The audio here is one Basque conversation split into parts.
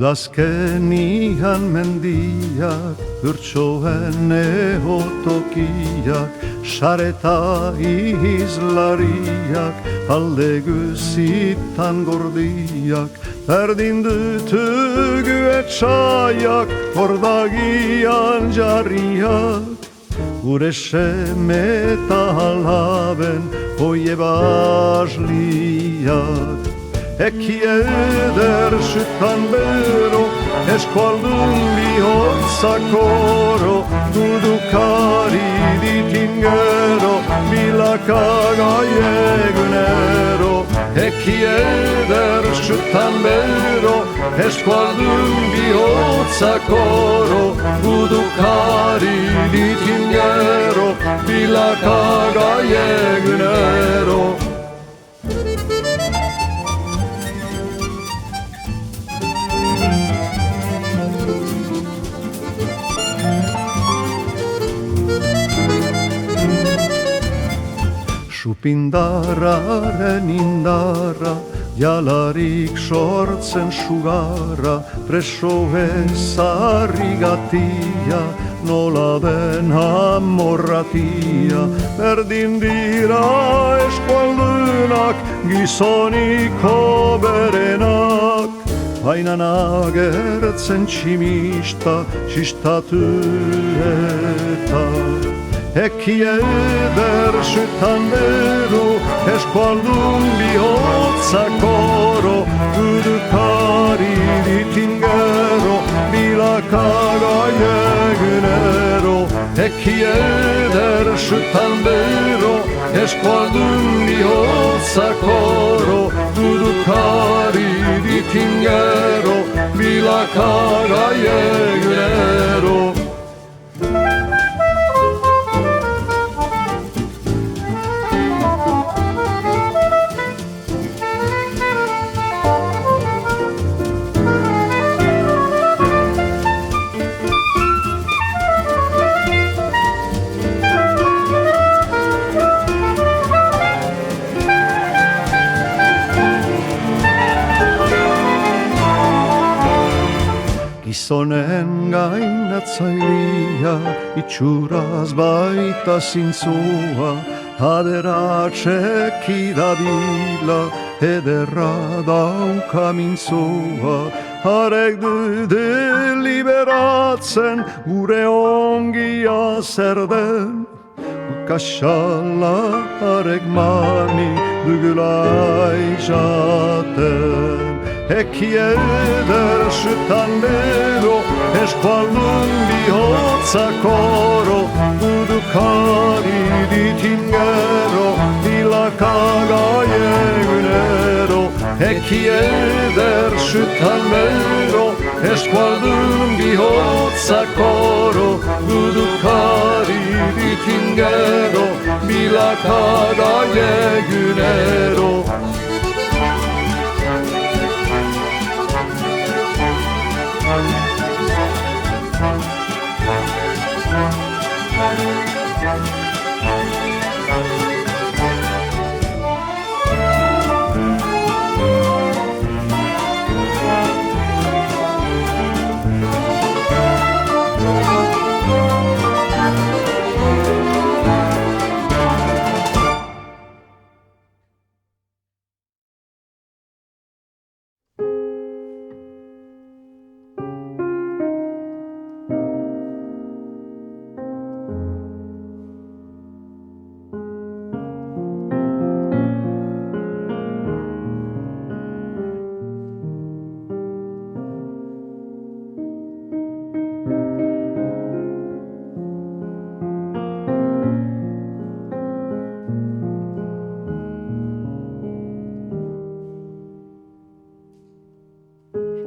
Udazkenian mendiak, urtsoen egotokiak, sareta izlariak, alde guzitan gordiak, berdin dutugu etxaiak, ordagian jarriak, gure seme eta alaben oie basliak. Eki eder sütan bero, eskualdun bihotzak oro, dudukari ditin gero, bilakagai egunero. Eki eder sütan bero, eskualdun bihotzak oro, dudukari ditin gero, bilakagai egunero. Supindarraren indarra, jalarik sortzen sugarra, preso ezarrigatia, nola den amorratia, berdin dira eskualdunak, gizoniko berenak, baina agertzen tximista, txistatu eta. Eki eder sütan bero, eskualdun bihotzak oro, dudukari ditin gero, bilakagai egunero. Eki eder sütan bero, eskualdun bihotzak oro, dudukari ditin gero, bilakagai egunero. Gizonen gainatzailia, itxuraz baita zintzua, aderatxeki dabila, ederra dauka mintzua. Harek dude liberatzen, gure ongia zer den, kaxala harek mani dugula izaten. Eki eder sütan bero, eskualdun bihotzak oro, dudukari ditin gero, bilakagai egunero. Eki eder sütan bero, eskualdun bihotzak oro, dudukari ditin gero, bilakagai egunero.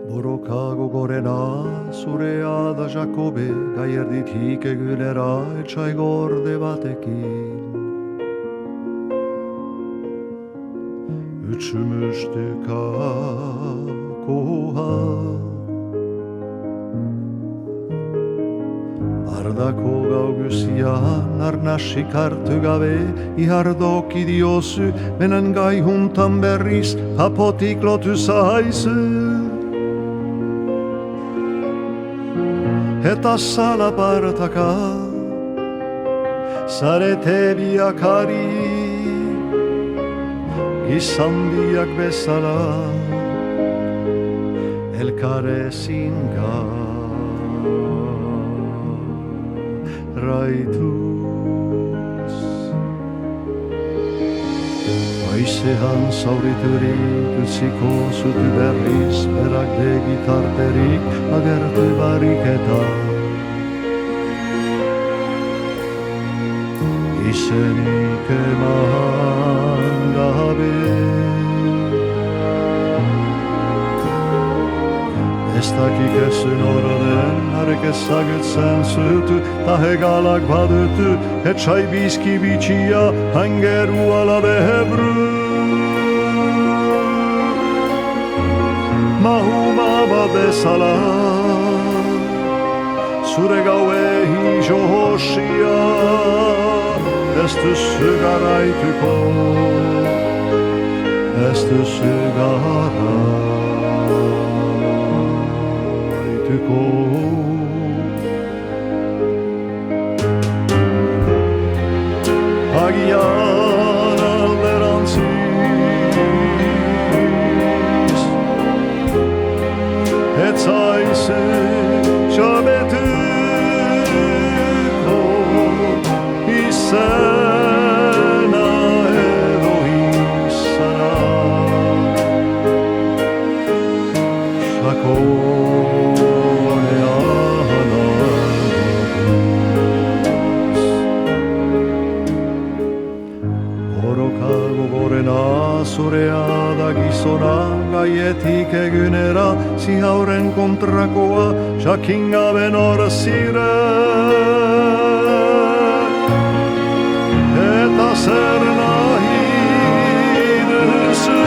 Borroka gogorena, zurea da Jakobe, gaierditik egunera etxai gorde batekin. Utsumustukakoa, ardako gau guzian, arnasik hartu gabe, ihardoki diozu, benen gai juntan berriz, apotik lotu zaizu. eta salapartaka zarete biakari izan biak bezala elkarezin raituz Haizean zauriturik utziko zutu berriz berak begitarterik agertu barik eta izenik eman gabe Ez dakik ezin orden, harek ezagutzen zutu, ta hegalak badutu, etxai bizki bitxia, hangeru ala behebru. Mahuma bat bezala, zure gaue johosia, ez duzu garaituko, ez duzu garaituko. Agian alderantziz ez zaizu jabetuko izena edo izana Zurea da gizona gaietik egunera zi hauren kontrakoa jakin gabe nor ziren eta zer nahi duzu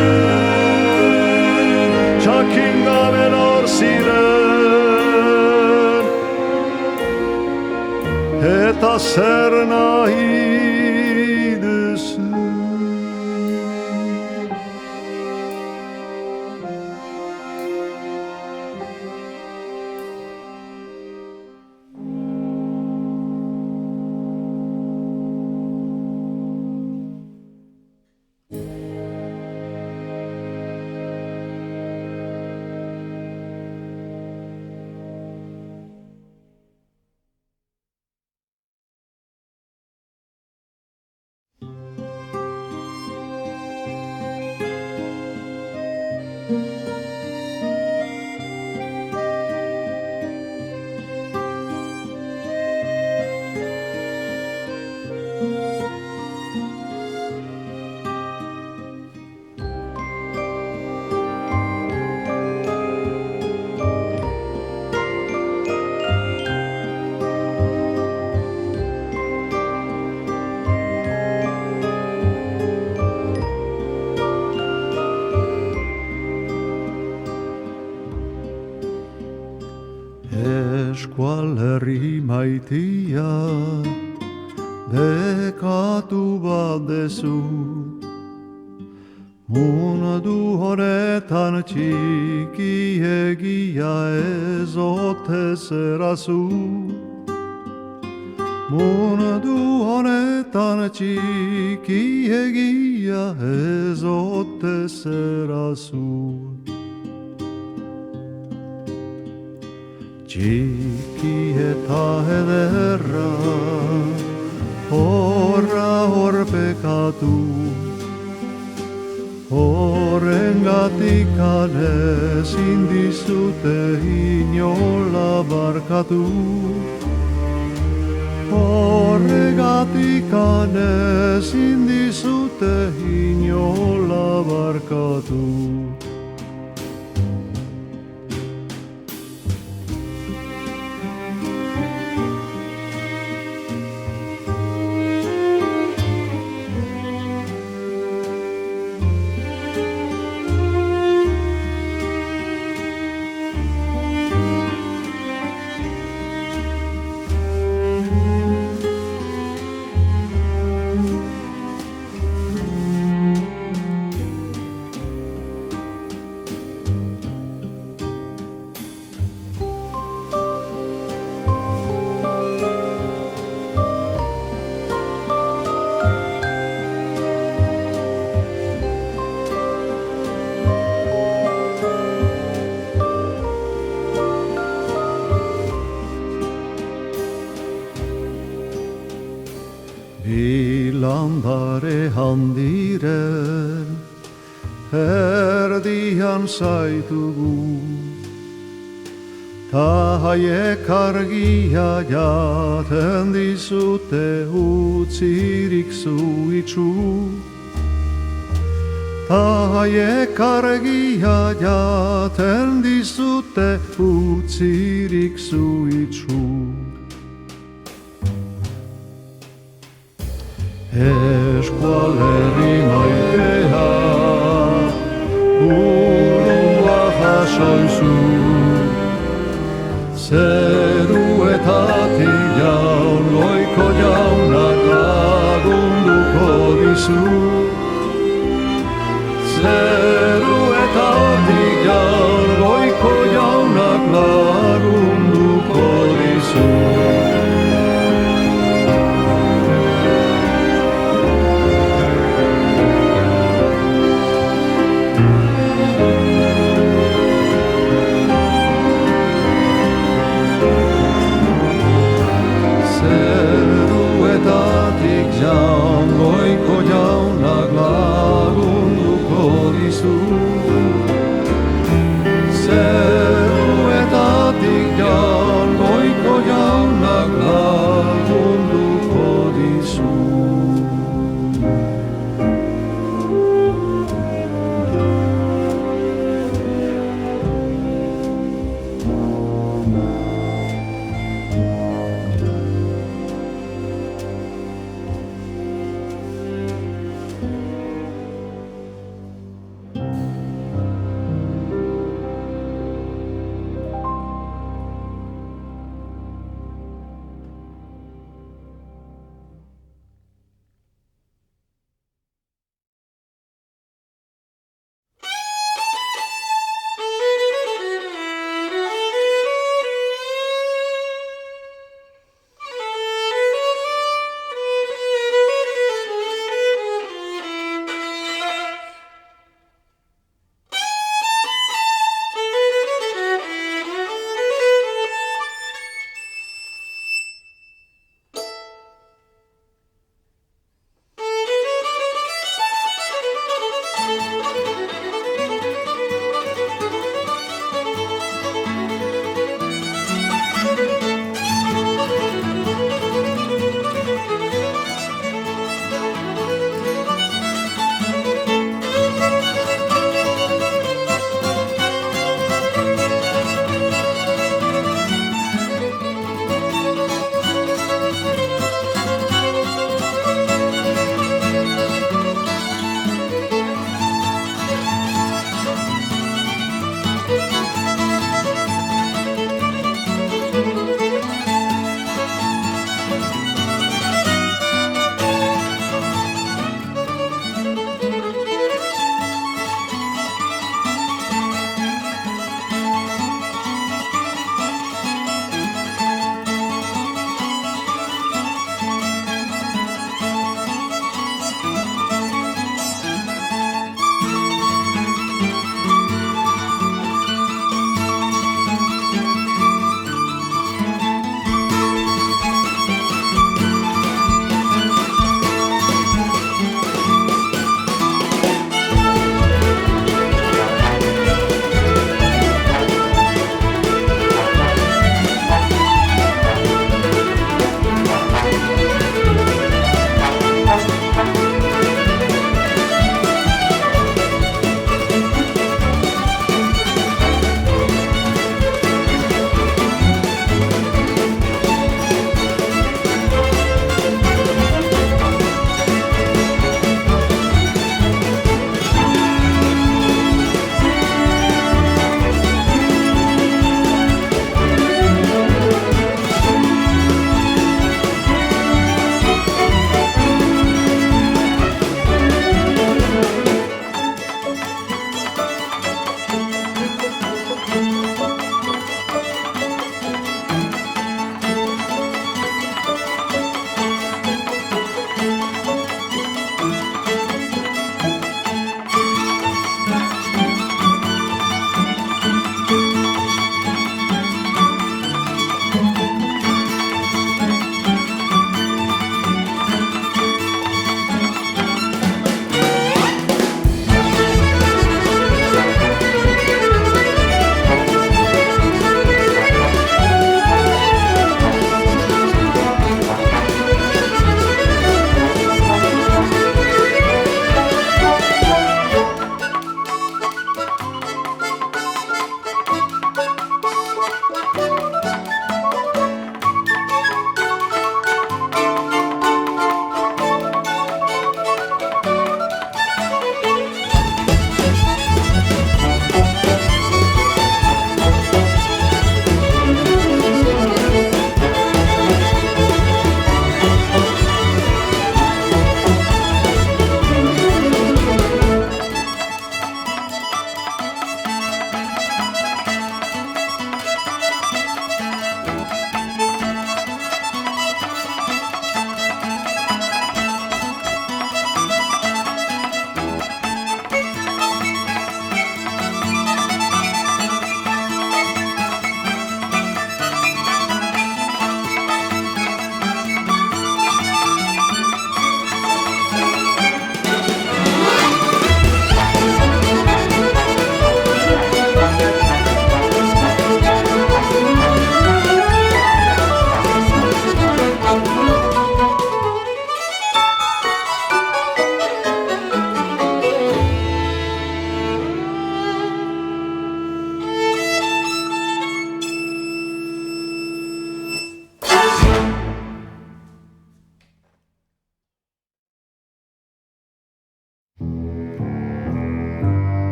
jakin gabe nor ziren eta zer nahi duzu Eskualerri maitia bekatu bat dezu mundu honetan txikiegia ez ote zerazu mundu honetan txikiegia ez ote zerazu Txiki eta ederra, horra horpekatu, horrengatik ezin dizute inola barkatu. Horregatik ezin dizute inola barkatu. landare handiren, erdian zaitugu. Ta haiek argia jaten dizute utzirik zu itxu. Ta haiek argia jaten dizute utzirik zu itxu. Eskualerri maitea, burua jasoizu, zeruetatik jaun goiko jaunak lagunduko dizu. Zeruetatik jaun goiko jaunak lagunduko dizu. Zeruetatik jaun goiko jaunak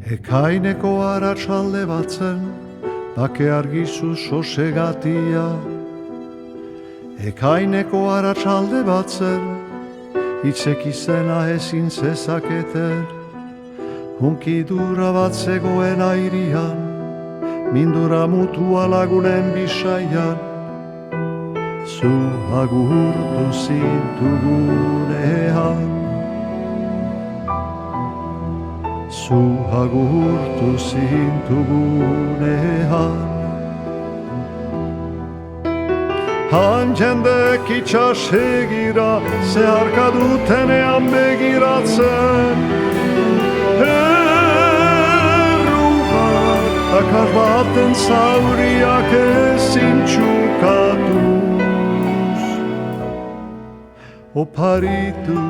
Ekaineko aratsalde batzen, bake argizu sosegatia. Ekaineko aratsalde batzen, hitzek izena ezin zezaketen. Hunkidura bat zegoen airian, mindura mutua lagunen bisaian. Zu agurtu zintugunean, zu agurtu zintugunean. Han jendek itxasegira, zeharka dutenean begiratzen. Erruak, akar baten zauriak ezin txukatuz. Oparitu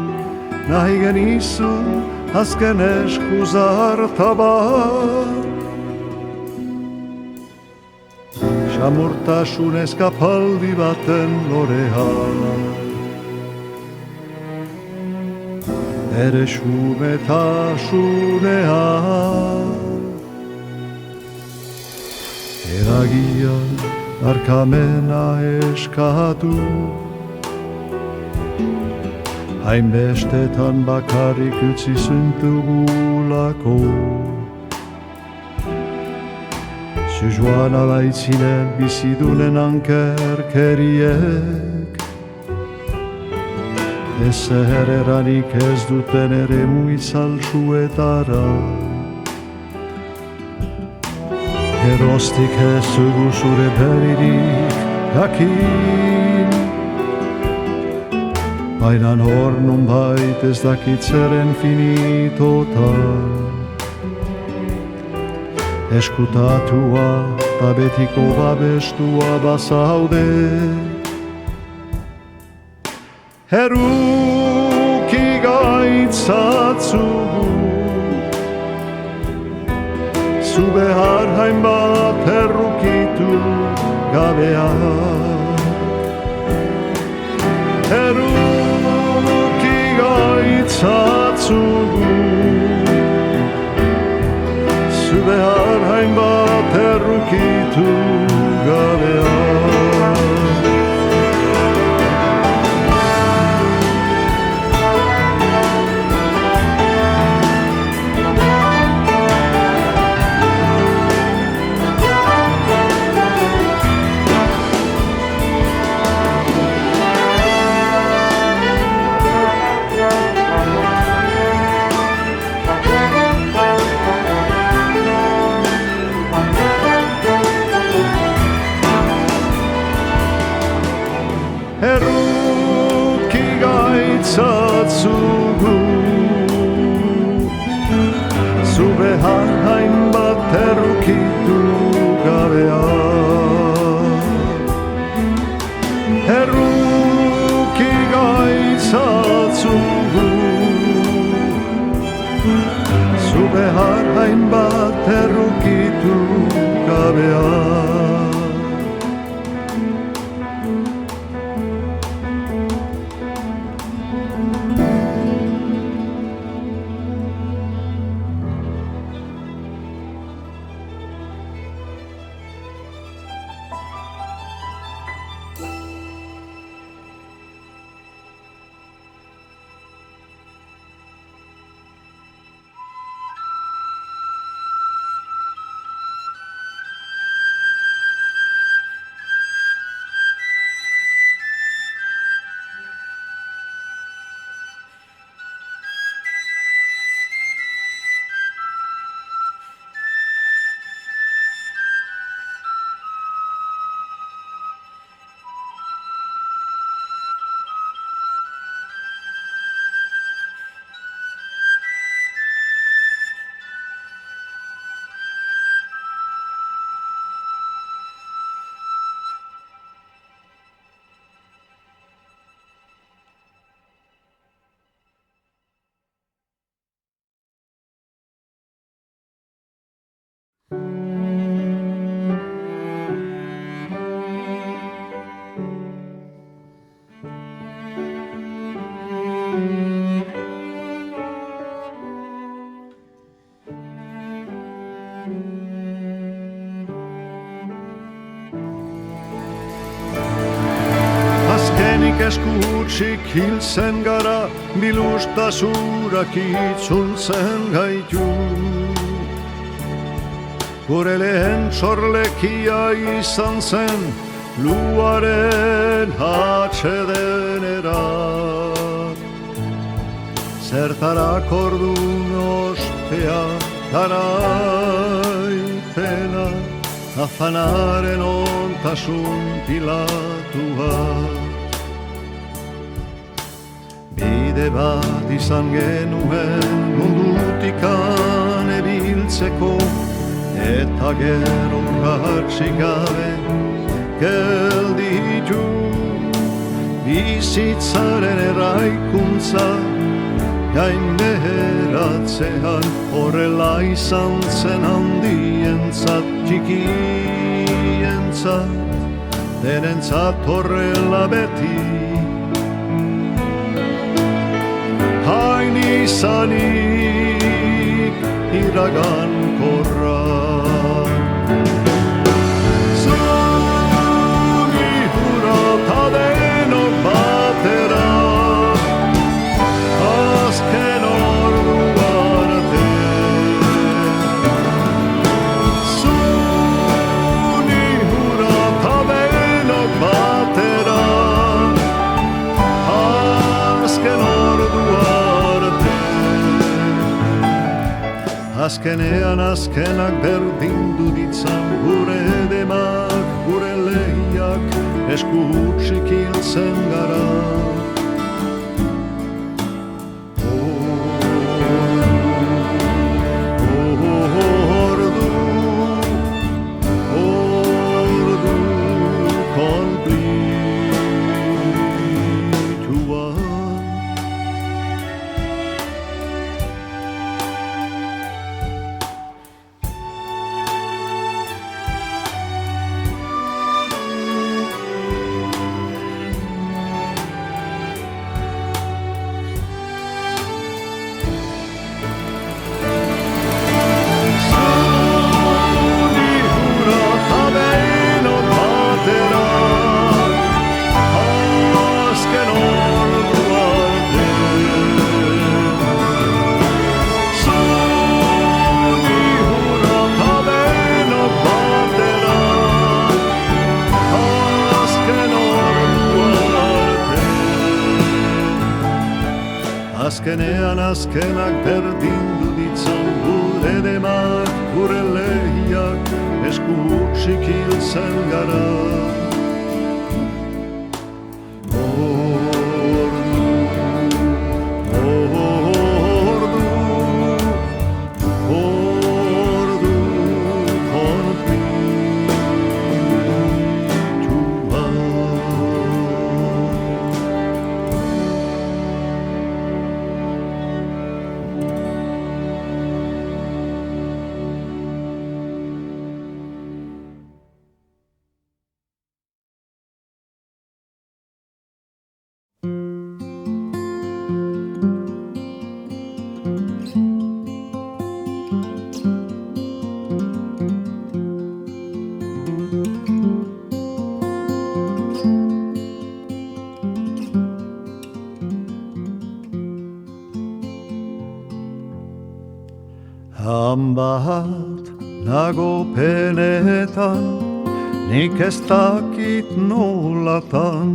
nahi genizu, azken eskuzarta bat. Xamurtasun eskapaldi baten lorean. Ere xumetasunean. Eragia arkamena eskatu. Hainbestetan bakarrik utzi zintugulako. Zu joan alaitzinen bizidunen ankerkeriek. Ezer eranik ez duten ere muitzaltsuetara. Geroztik ez dugu zure berririk jakin. Bainan hor nonbait ez dakitzeren finitotan. Eskutatua ta betiko babestua bazaude. Eruki gaitzatzugu, zu behar hainbat errukitu gabeak. Eruki gaitzatzugu, zu behar hainbat errukitu gabeak. Eruki gaitzatzugu, zu behar hainbat errukitu gabeak. Eruki gaitzatzugu, zu behar hainbat errukitu gabeak. nik esku hutsik hiltzen gara, bilustasurak itzultzen gaitu. Gure lehen sorlekia izan zen, luaren atsedenerat. Zertarak ordun ospea garaipena, afanaren ontasun pilatua. Bide bat izan genuen mundutikan ebiltzeko, eta gero urratsik gabe gelditu. Bizitzaren eraikuntza gainbeheratzean, horrela izan zen handientzat, txikientzat, denentzat horrela beti. Hain izanik iragankorra, zugi hura ta denok batera, azken ordu arte. Zugi hura ta denok batera, azken ordu arte. Azkenean azkenak berdindu ditzan, gure demak, gure lehiak, esku hutsik hiltzen gara. Azkenean azkenak berdindu ditzan, gure demak, gure lehiak, esku hutsik hiltzen gara. Hanbat nago penetan, nik ez dakit nolatan.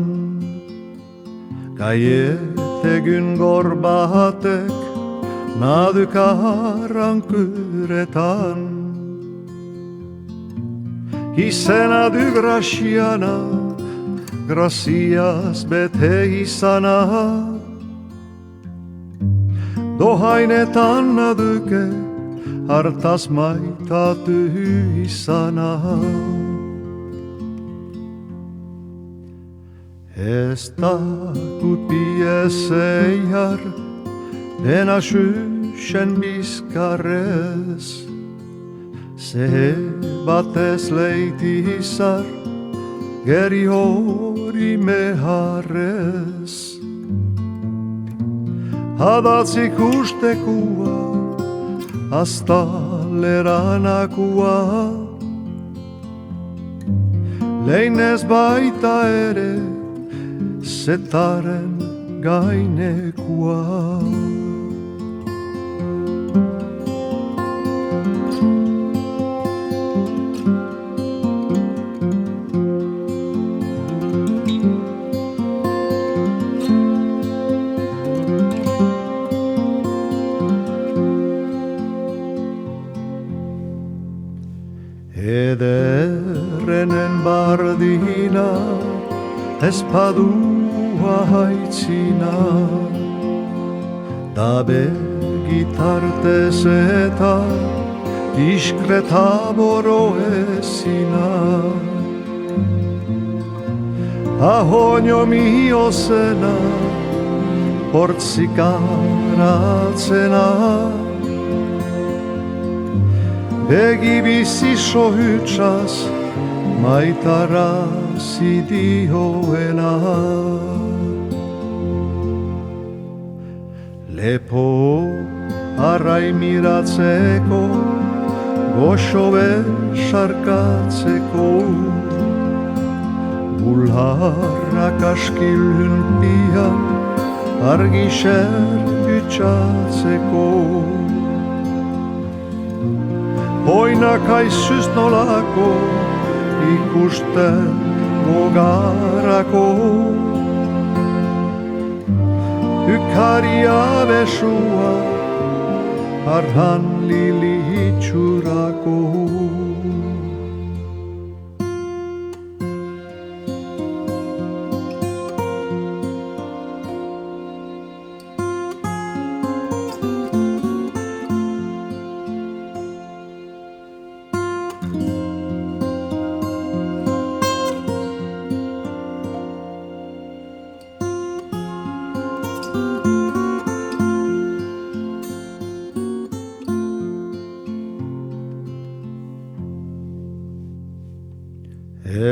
Kaietegün gor batek nadukaran kyretan. Isena du graciana, gracias bete isana. Dohainetan naduke, hartas maitatu izana. Ez dakut biezeiar, dena süsen bizkarrez. Ze batez leitizar, geri hori meharrez. Hadatzik ustekua, astaleranakua, leinez baita ere, zetaren gainekua. Ederrenen bardina ez badua haitzina, da begitartez eta diskreta boro ezina. Ahoño mio zena hortzikaratzena, begi bizi sohutsaz maitarazi dioena. Lepo arraimiratzeko, goxo besarkatzeko, bulharrak askilhun pian argi serputsatzeko. Oinak aizuz nolako ikusten gogarako, Ukaria besua arhan lili itxurako.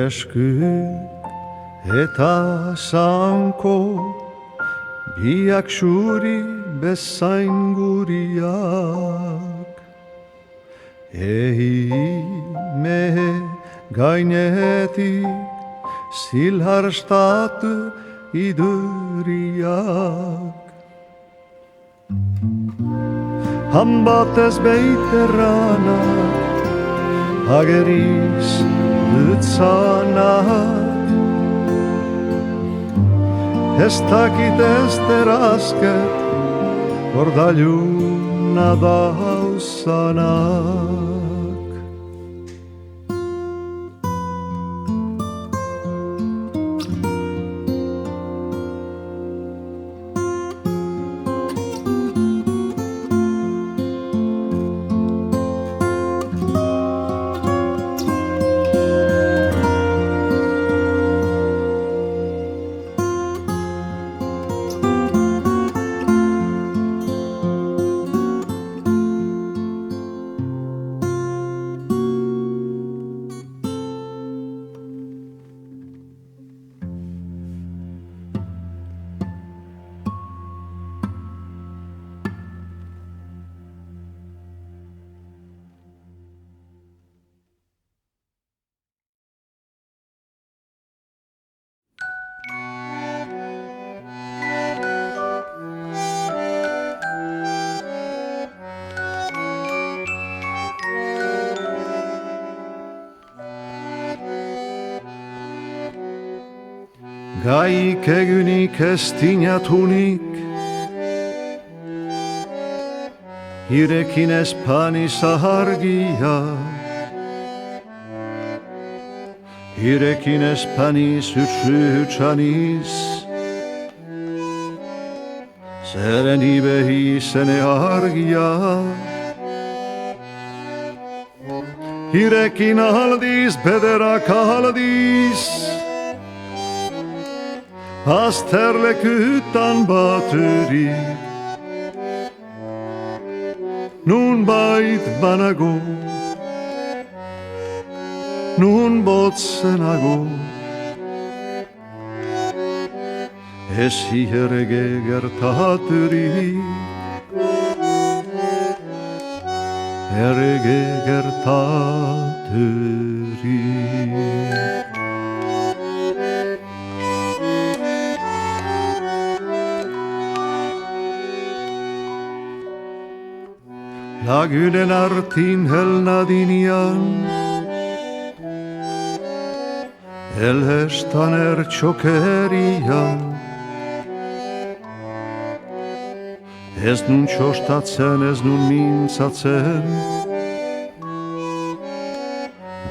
Esku eta zanko biak xuri bezain guriak, ehime gainetik zilharstatu iduriak. Han batez beiterranak ageriz dutzanak, ez dakit ez derazket ordailuna dauzanak. Gaik egunik ez tinatunik, irekin espaniz argia, irekin espaniz utxaniz, zeren ibehi zene argia. Irekin aldiz, bederak aldiz, azterlekutan baturik, nun bait banago, nun botzenago, ez hierege gertaturik, erege gertaturik. lagunen artin helnadinian, elhestan ertxokerian. Ez nun txostatzen, ez nun mintzatzen,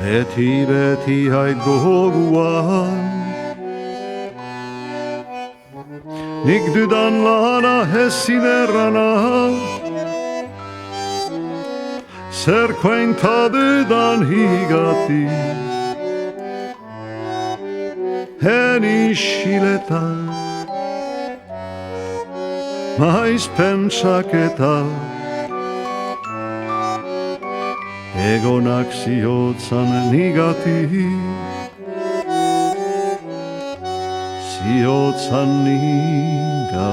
beti hait goguan. Nik dudan lana ezin errana, zer kuenta dudan higati. En isileta, maiz pentsaketa, egonak ziotzan nigati, ziotzan nigati.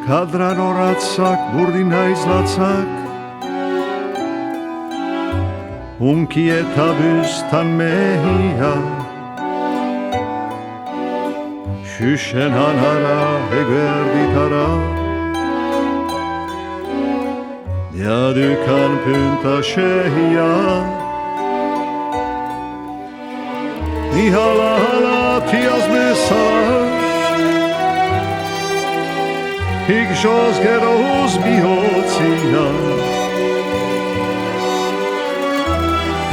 Kadran horatzak, burdin haiz latzak, unki eta büstan mehia, xuxen hanara, egerditara, diadukan punta shehia. Nihala hala tiaz mesala, ik zos geroz bihotzia,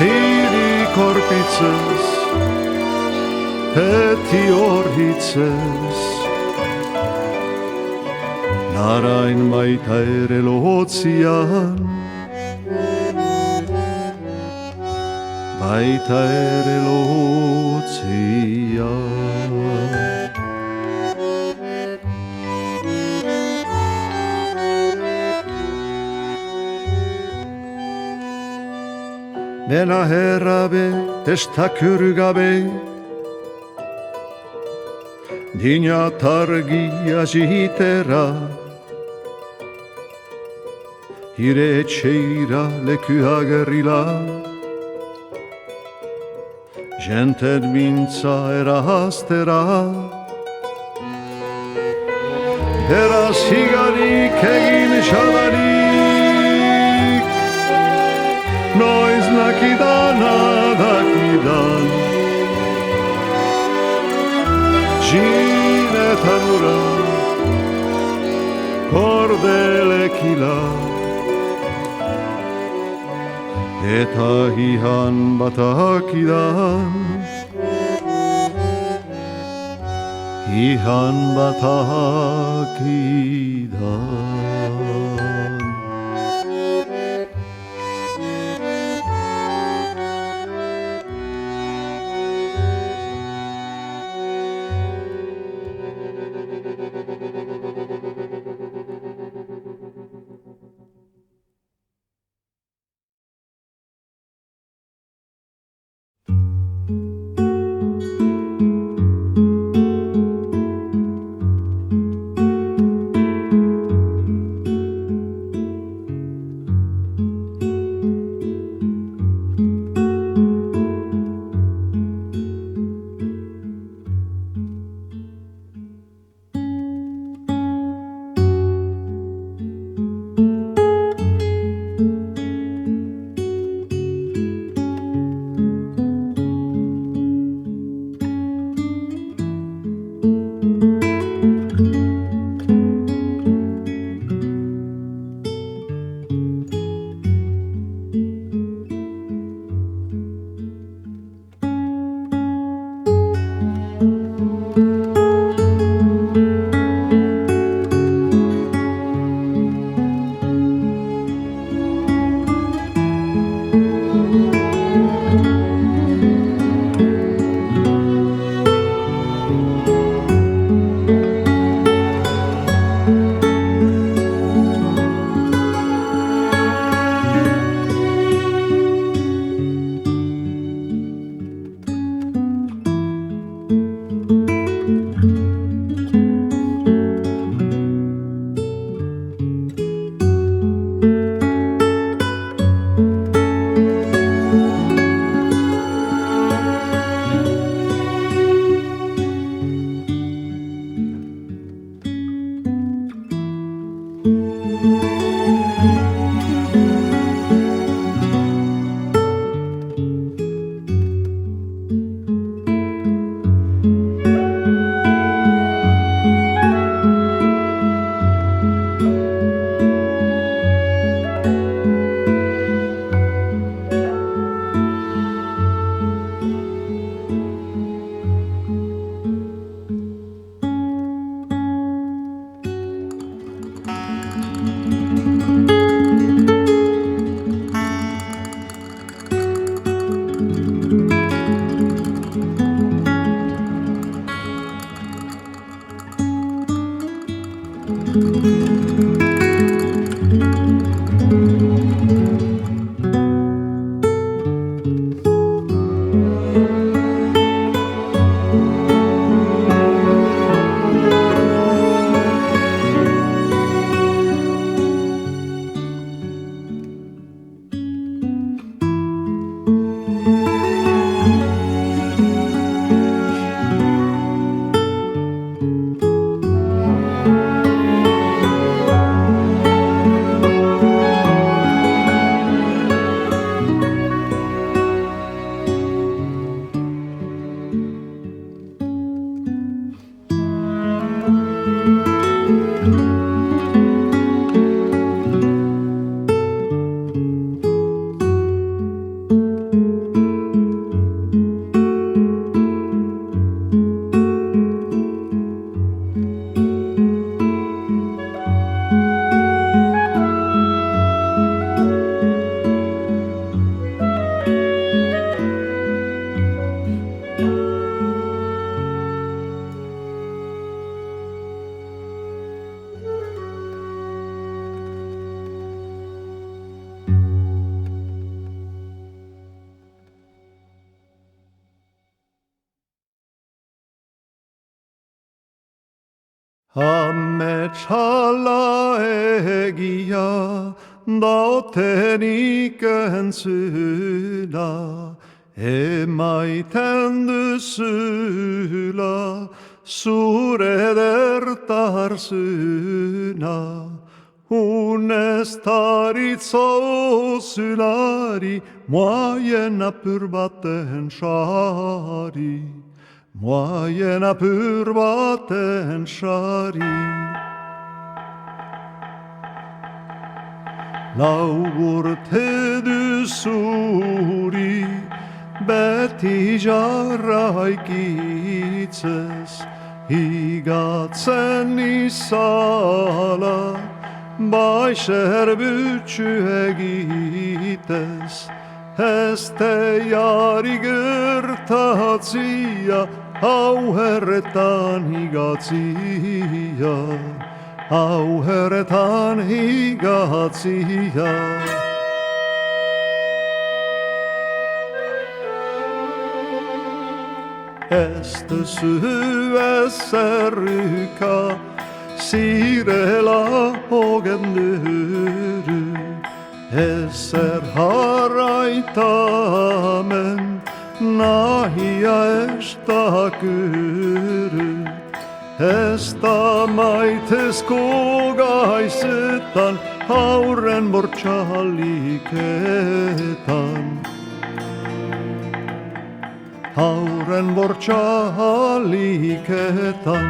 hiri korpitzez, eti orhitzez, narain baita ere lotzian, baita ere lotzian. Dena herrabe, testakür gabe, dina targia jitera, hire etxeira leku agerrila, jented mintza erahaztera, eraz higarik egin xalarik, noiz nakidan adakidan, jinetan ura, kordelekila, eta hihan batakidan, hihan batakidan. Ametsalla egia dautenik entzuna, emaiten duzula zure dertarzuna. Unestaritzo zulari, moaien apur baten sari. Moaien apur baten sari. Lau urte duzuri, beti jarraikitzez, higatzen izala, bai zerbutxu egitez. Ez teiari gertatzia, hau herretan higatzia, hau herretan higatzia. Ez duzu ezerruka, zirela hogenduru, ezer harraitamen, nahia ez dakuru. Ez da maitezko gaizetan, haurren bortxaliketan. Haurren bortxaliketan.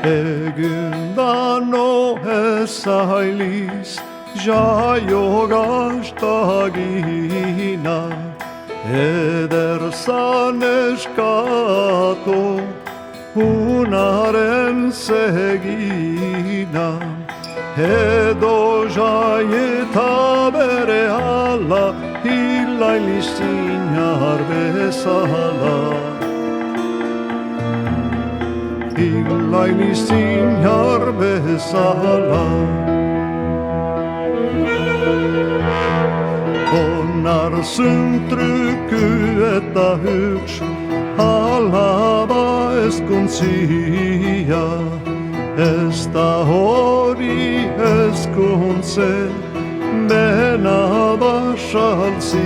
Egundano ezailiz, jaio gaztagina, eder zan eskato, unaren segina. Edo jaieta bere hala, hilailiztinar bezala. Hilailiztinar bezala. Onarzun truku eta huts, alaba ezkontzia. Ez da hori ezkontze, dena basaltzia.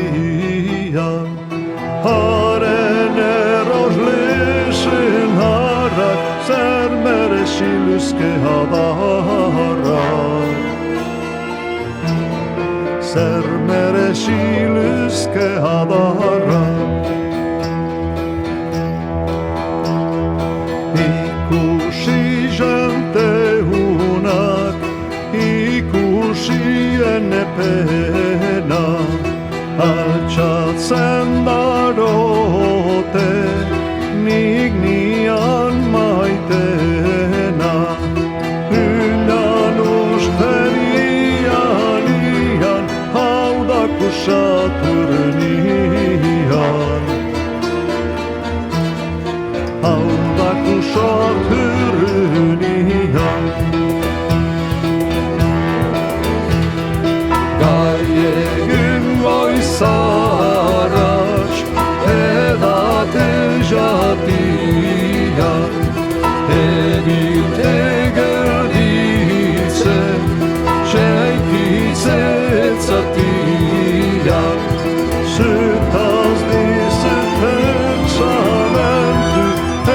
Haren eroslesen harrak, zer merezi luzke hadarrak. Zer merezi luzke hadarrak. Ikusi jente hunak, ikusi ene pena, altxatzen darote, nik nian maitena. Hülan usten ian, hau da kusatur nian. Hau da ušatrnia. Gaiegin voi sarač, teda težatija, tebil tegadice, šejkice catija, sütazdi sütensamentu,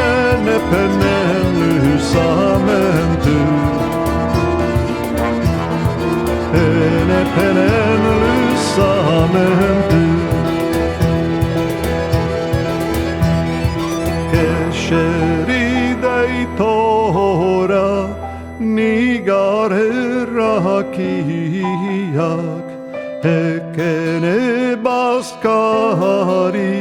ene penelysamentu. Ene penelysamentu. Kesheridei tora, nigare rakiak, ekene baskari,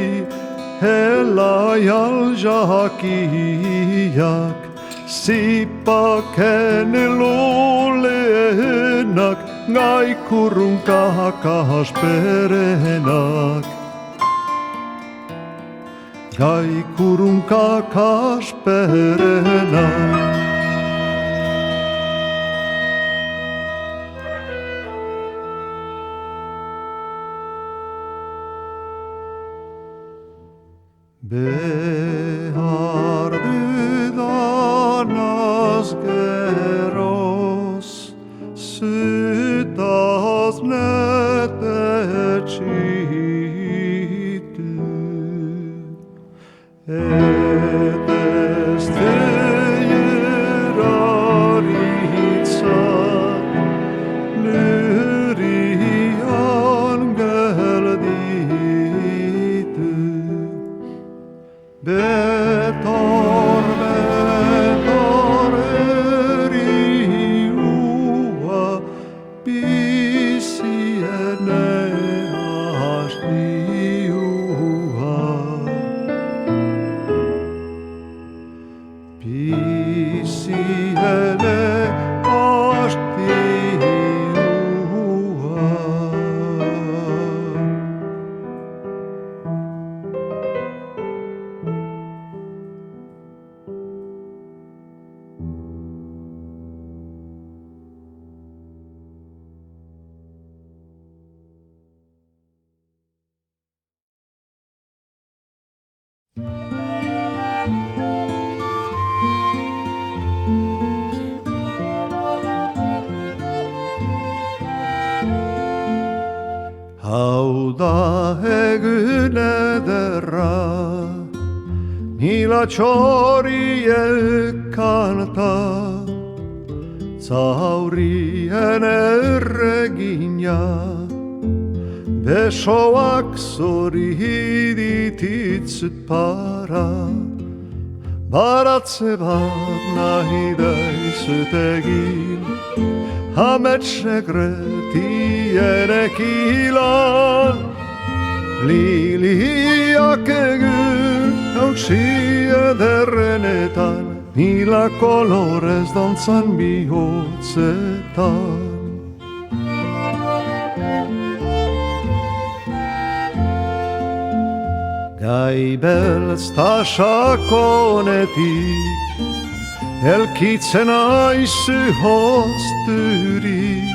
helajal jakiak, sipakene lulenak, ngai kurun kakas perenak. Ngai kurun kakas perenak. Behar dudanas geros, sytas netecitu. Etes tejeraritsa, lyri angelditu. Betor, betor eriua, pisiene astiua. Pisiene astiua. Hauda egynederra, millä chorie canta, zaurien erreginia, besoak zoridititzyt para, baratze bat nahi daizyt egin, Hametsegretiene kilan, liliak egin hautsia derrenetan, millä kolorez dantzan bihotzetan. Gai beltz ta sakonetik, elkitzen aizu hosturik,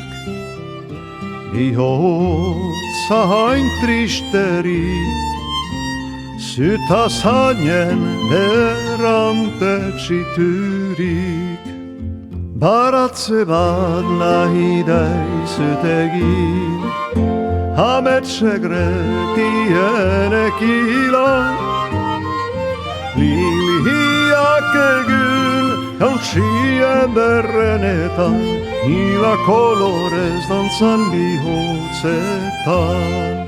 bihotza hain tristerik, syta sanien berantetxiturik. Baratze bat nahi daizyt egin, Hametsegretiene kilan, liliak egin hautsien derrenetan, millä kolorez dantzan bihotzetan.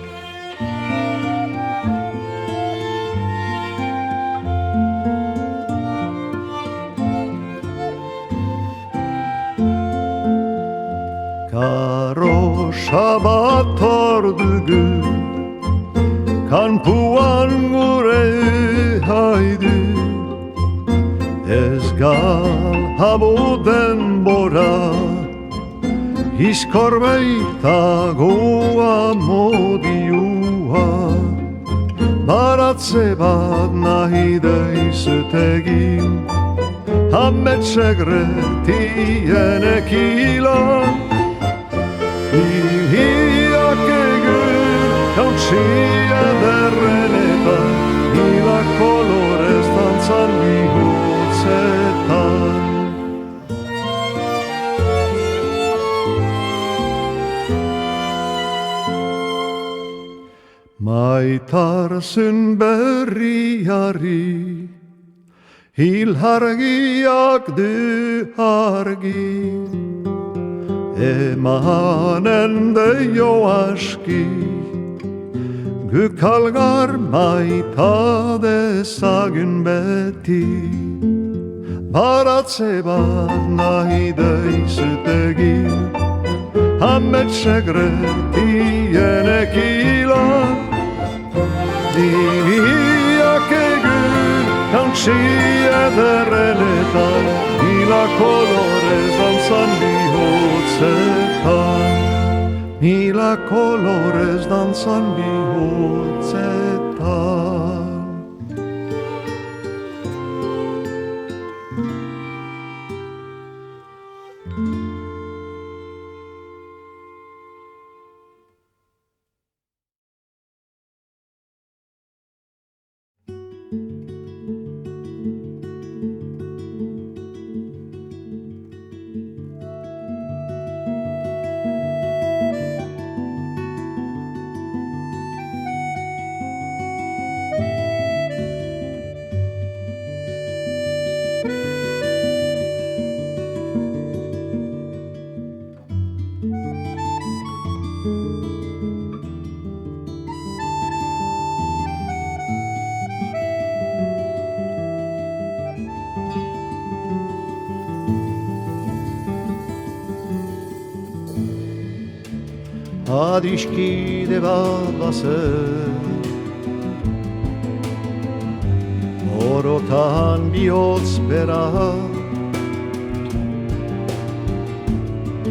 Karosa bat ordugu, kanpuan gure haidu, ez gal habu denbora, izkorbeita goa modiua. Baratze baratze bat nahi deizu tegin, ametsekretien ekilan. Hiak egin jauntsia derrenetan, hila kolorez dantzan bihotzetan. Maitarzen berriari, hilhargiak du argi, emanen deio aski, gukalgar maita dezagun beti. Baratze bat nahi deizutegi, ametsekretien ekilan. Diviak egun jauntsia derrenetan, hila kolorez dantzan bihotzetan. Hila kolorez dantzan bihotzetan. Adiskide bat bazen, orotan bihotz bera,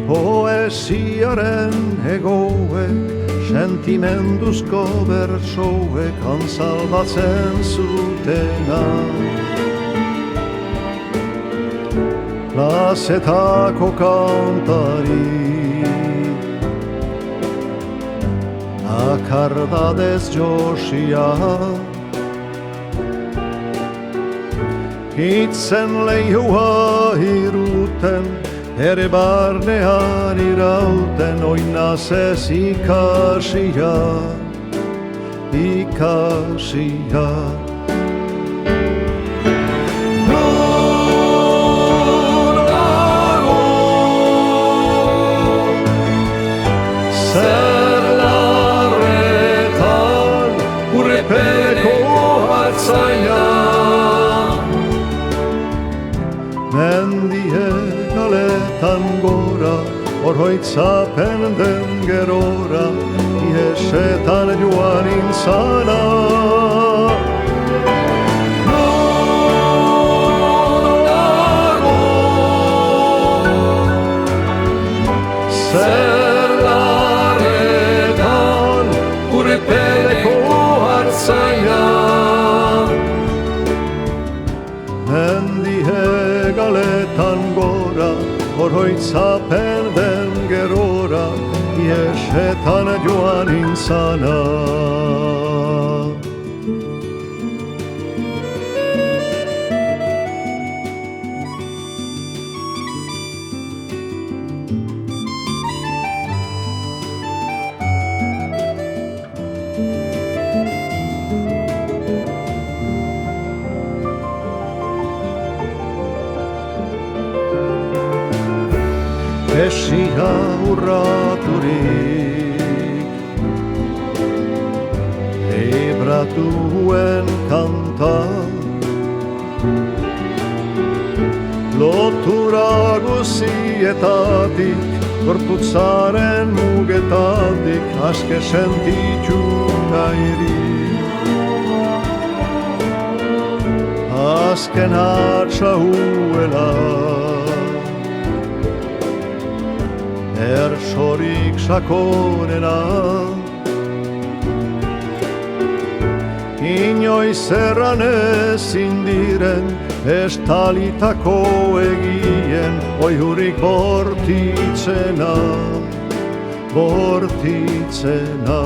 poesiaren egoek, sentimenduzko bertsoek antzalbatzen zutena. Plazetako kantari, akardadez josia, hitzen leihua iruten, ere barnean irauten, oinazez ikasia, ikasia. Mendie galetan gora, oroitzapen den gerora, iesetan joan intzana. Zer laretan, urpeleko hartzaina. Mendie galetan gora, oroitzapen den gerora, iesetan joan intzana. Esia urraturik, ebratuen kanta, lotura guzietatik, gorputzaren mugetatik, aske sentitu nahirik. Azken atxahuela, ersorik sakonena, inoiz erran ezin diren estalitako egien oihurik bortitzena, bortitzena.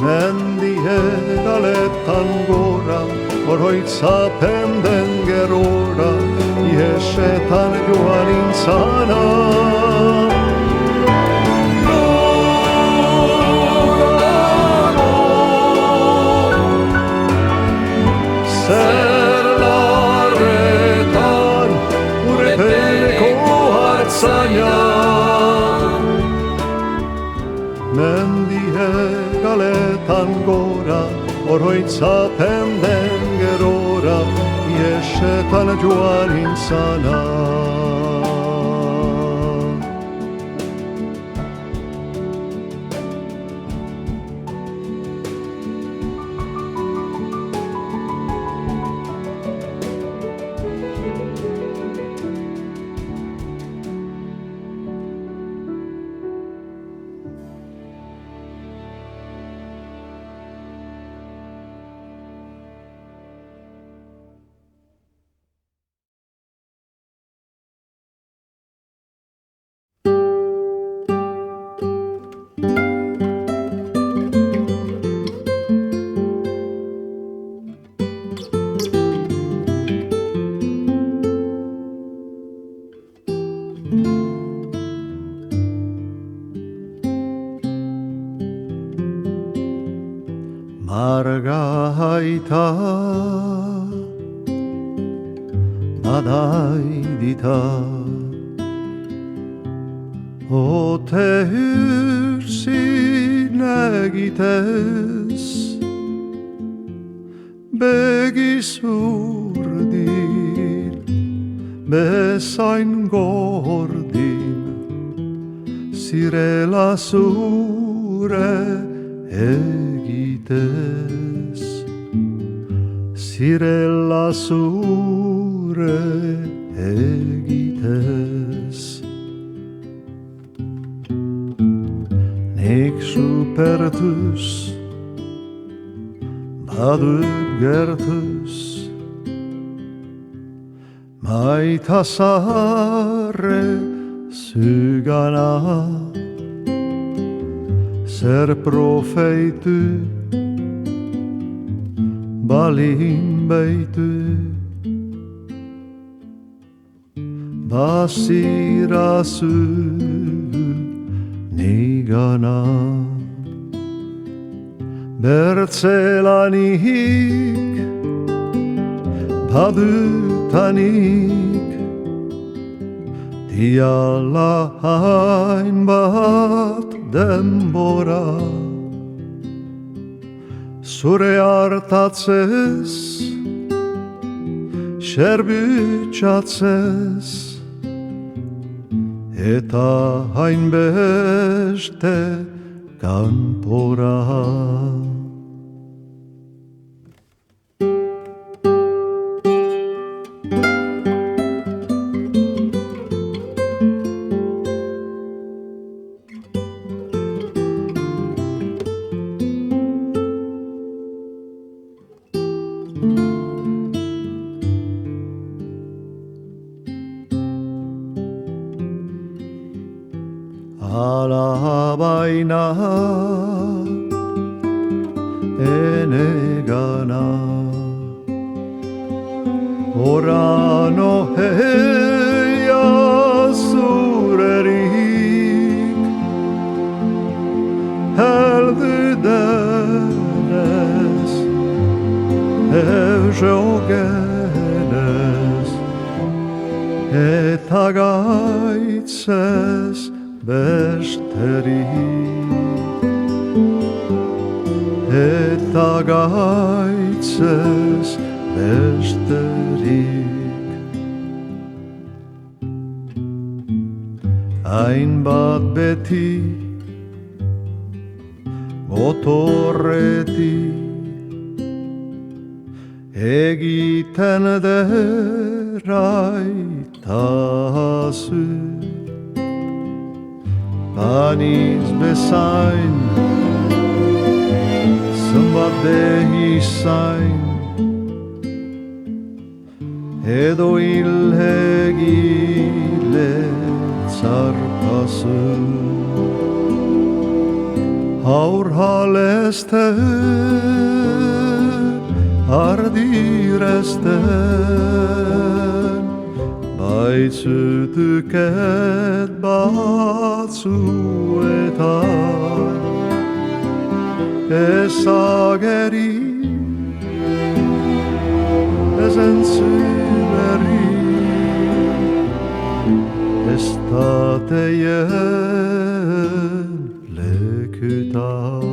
Mendi egaletan gora, oroitzapen den gerora, iesetan joan intzana. Zer larretan, urepeleko hartzaina. Mendi egaletan gora, oroitzapen den gerora, iesetan joan intzana. Margaita badaidita ote hürsin egitez begi zurdin bezain gordin zirela zure egitez, zirela zure egitez. Nik supertuz, badut gertuz, maita zaharre zugana, zer profeitu balin beitu bazirazu nigana bertzelanik badutanik diala hainbat denbora zure hartatzez xerbutxatzez eta hainbeste kanpora. Alabaina enegana orano heia zurerik heldu denez eusogenez eta gaitzez besterik eta gaitzez besterik hainbat beti Otorretik egiten deraitazu Baniz bezain zenbat dehizain edo hilhegile zarpazu Haur haleste ardiresten Baitzutuket batzuetan Ezageri ez entzuneri Ez dateien lekutan